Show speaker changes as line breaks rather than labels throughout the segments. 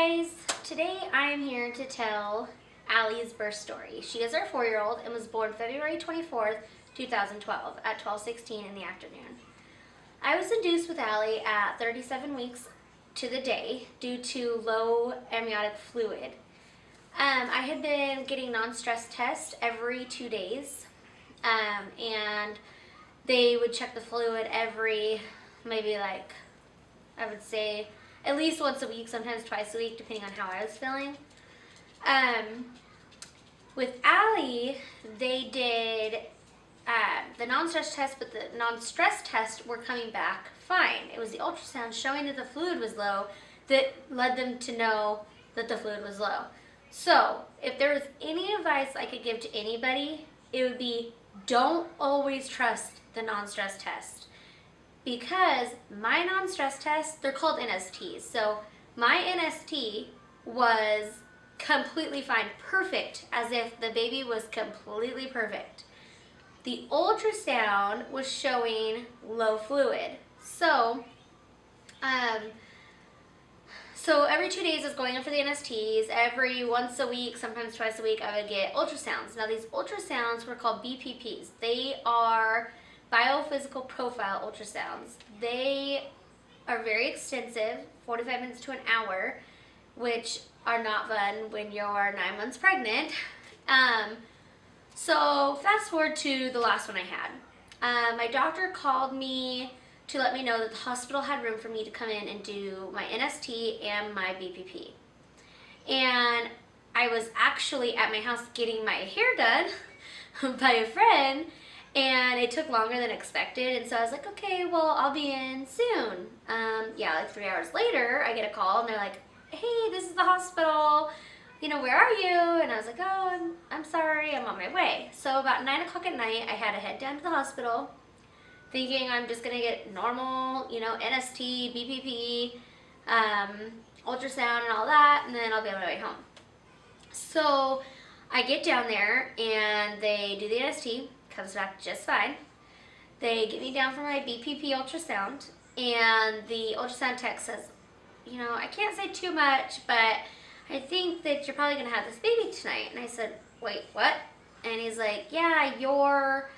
guys, today I am here to tell Allie's birth story. She is our 4-year-old and was born February 24th, 2012 at 12:16 in the afternoon. I was induced with Allie at 37 weeks to the day due to low amniotic fluid. I had been getting non-stress tests every 2 days, and they would check the fluid every maybe I would say at least once a week, sometimes twice a week, depending on how I was feeling. With Allie, they did the non-stress test, but the non-stress tests were coming back fine. It was the ultrasound showing that the fluid was low that led them to know that the fluid was low. So, if there was any advice I could give to anybody, it would be don't always trust the non-stress test. Because my non-stress tests, they're called NSTs. So my NST was completely fine, perfect, as if the baby was completely perfect. The ultrasound was showing low fluid. So every 2 days I was going in for the NSTs. Every once a week, sometimes twice a week, I would get ultrasounds. Now these ultrasounds were called BPPs. They are biophysical profile ultrasounds. They are very extensive, 45 minutes to an hour, which are not fun when you're 9 months pregnant. So fast forward to the last one I had. My doctor called me to let me know that the hospital had room for me to come in and do my NST and my BPP. And I was actually at my house getting my hair done by a friend, and it took longer than expected, and so I was like, okay, well, I'll be in soon. Like 3 hours later, I get a call, and they're like, hey, this is the hospital, where are you? And I was like, oh, I'm sorry, I'm on my way. So about 9 o'clock at night, I had to head down to the hospital, thinking I'm just gonna get normal, NST, BPP, ultrasound and all that, and then I'll be on my way home. So I get down there, and they do the NST, comes back just fine. They get me down for my BPP ultrasound, and the ultrasound tech says, I can't say too much, but I think that you're probably gonna have this baby tonight. And I said, wait, what? And he's like, yeah, your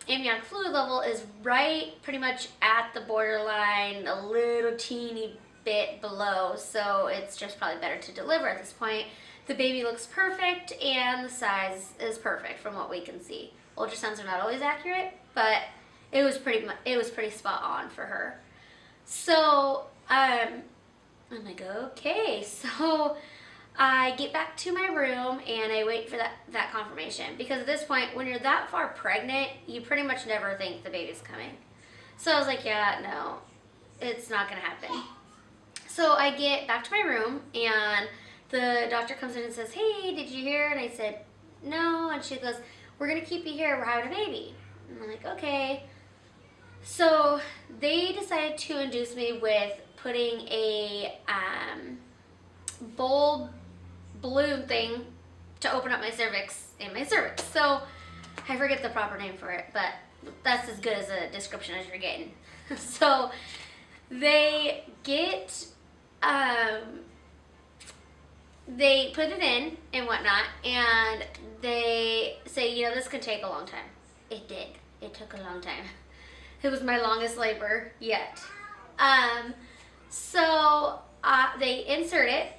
amniotic fluid level is right pretty much at the borderline, a little teeny bit below, so it's just probably better to deliver at this point. The baby looks perfect, and the size is perfect from what we can see. Ultrasounds are not always accurate, but it was pretty spot on for her. So I'm like, okay. So I get back to my room, and I wait for that confirmation, because at this point, when you're that far pregnant, you pretty much never think the baby's coming. So I was like, yeah, no, it's not gonna happen. So I get back to my room, and the doctor comes in and says, hey, did you hear? And I said, no. And she goes, we're going to keep you here. We're having a baby. And I'm like, okay. So they decided to induce me with putting a bulb balloon thing to open up my cervix in my cervix. So I forget the proper name for it, but that's as good as a description as you're getting. So they get... they put it in and whatnot, and they say, this could take a long time. It did. It took a long time. It was my longest labor yet. So they insert it,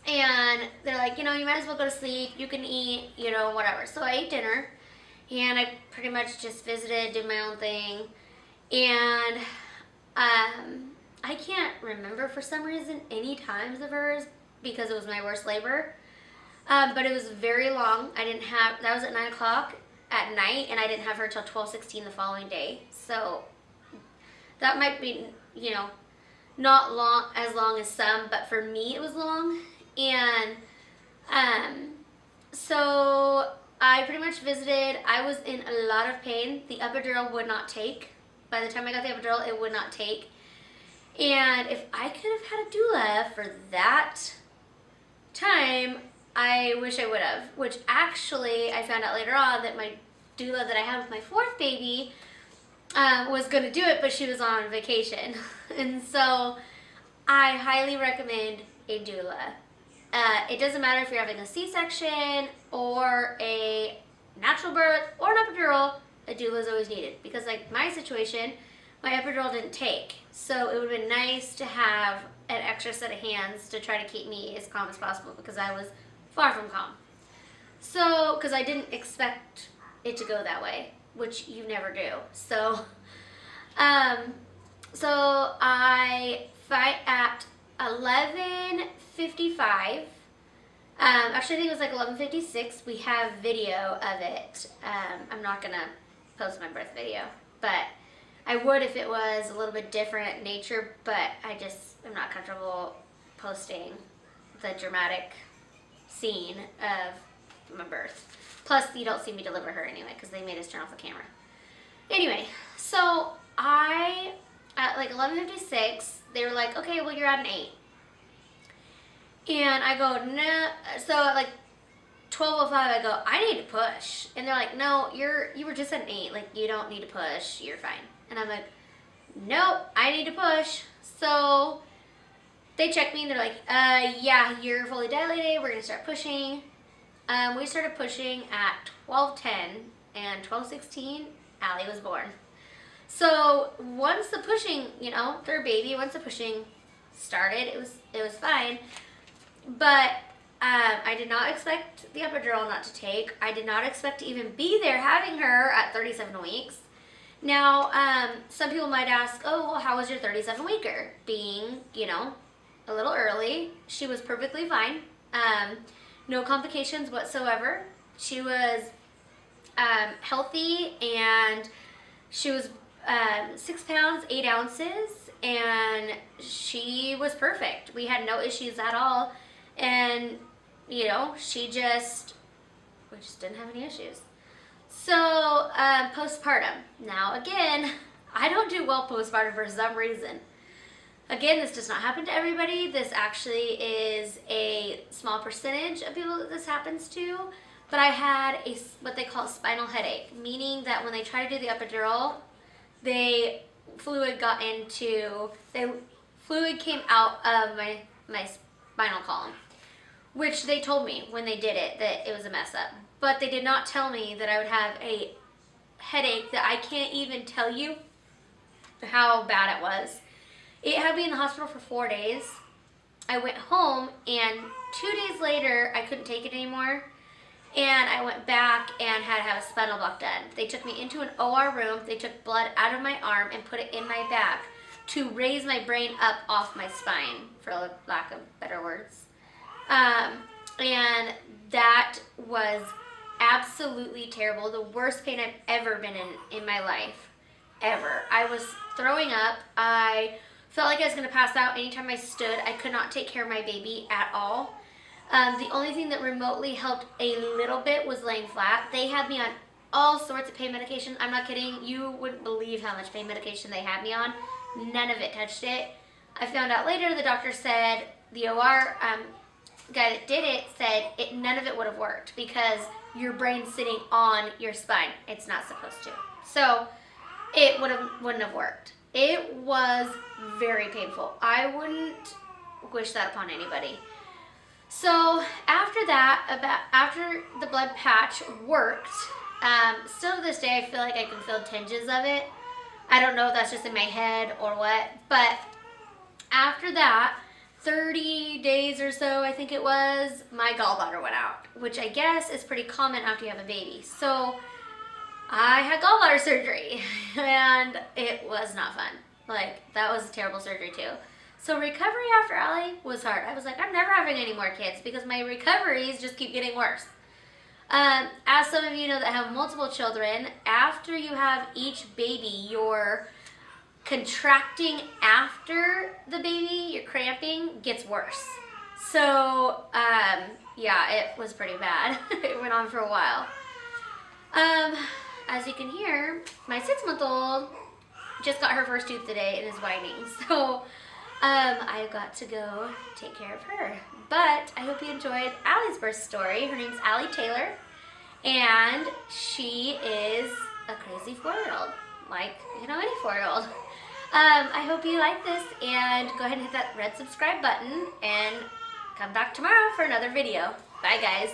and they're like, you might as well go to sleep. You can eat, whatever. So I ate dinner, and I pretty much just visited, did my own thing, and I can't remember for some reason any times of hers, because it was my worst labor, but it was very long. That was at 9 o'clock at night, and I didn't have her till 12:16 the following day. So that might be, not as long as some, but for me it was long. And so I pretty much visited. I was in a lot of pain. The epidural would not take. By the time I got the epidural, it would not take. And if I could have had a doula for that time, I wish I would have. Which actually, I found out later on that my doula that I had with my 4th baby was going to do it, but she was on vacation. And so I highly recommend a doula. It doesn't matter if you're having a C-section or a natural birth or an epidural, a doula is always needed. Because like my situation, my epidural didn't take. So it would have been nice to have an extra set of hands to try to keep me as calm as possible because I was far from calm. So, because I didn't expect it to go that way, which you never do. So, I fight at 11:55. Actually, I think it was like 11:56. We have video of it. I'm not gonna post my birth video, but I would if it was a little bit different nature. But I'm not comfortable posting the dramatic scene of my birth. Plus, you don't see me deliver her anyway because they made us turn off the camera. Anyway, so at like 11:56, they were like, okay, well, you're at an 8. And I go, no. So at like 12:05, I go, I need to push. And they're like, no, you were just at an 8. Like, you don't need to push. You're fine. And I'm like, nope, I need to push. So they check me and they're like, yeah, you're fully dilated. We're going to start pushing. We started pushing at 12:10, and 12:16, Allie was born. So once the pushing, third baby, once the pushing started, it was fine. But I did not expect the epidural not to take. I did not expect to even be there having her at 37 weeks. Now, some people might ask, oh, well, how was your 37-weeker? Being, a little early. She was perfectly fine. No complications whatsoever. She was healthy, and she was 6 pounds, 8 ounces, and she was perfect. We had no issues at all, and, we just didn't have any issues. So, postpartum. Now, again, I don't do well postpartum for some reason. Again, this does not happen to everybody. This actually is a small percentage of people that this happens to. But I had what they call a spinal headache, meaning that when they try to do the epidural, fluid came out of my spinal column, which they told me when they did it that it was a mess up. But they did not tell me that I would have a headache that I can't even tell you how bad it was. It had me in the hospital for 4 days. I went home, and 2 days later, I couldn't take it anymore. And I went back and had to have a spinal block done. They took me into an OR room. They took blood out of my arm and put it in my back to raise my brain up off my spine, for lack of better words. And that was absolutely terrible. The worst pain I've ever been in my life. Ever. I was throwing up. I felt like I was going to pass out anytime I stood. I could not take care of my baby at all. The only thing that remotely helped a little bit was laying flat. They had me on all sorts of pain medication. I'm not kidding. You wouldn't believe how much pain medication they had me on. None of it touched it. I found out later, the doctor said, the OR guy that did it said none of it would have worked because your brain's sitting on your spine. It's not supposed to. So it wouldn't have worked. It was very painful. I wouldn't wish that upon anybody. So after that, after the blood patch worked, still to this day I feel like I can feel tinges of it. I don't know if that's just in my head or what, but after that, 30 days or so, I think it was, my gallbladder went out, which I guess is pretty common after you have a baby. So I had gallbladder surgery, and it was not fun. Like, that was a terrible surgery too. So recovery after Allie was hard. I was like, I'm never having any more kids because my recoveries just keep getting worse. As some of you know that have multiple children, after you have each baby, you're contracting after the baby, your cramping gets worse. So, yeah, it was pretty bad. It went on for a while. As you can hear, my 6-month-old just got her first tooth today and is whining. So, I got to go take care of her. But I hope you enjoyed Allie's birth story. Her name's Allie Taylor, and she is a crazy 4-year-old, like, any 4-year-old. I hope you like this, and go ahead and hit that red subscribe button, and come back tomorrow for another video. Bye, guys.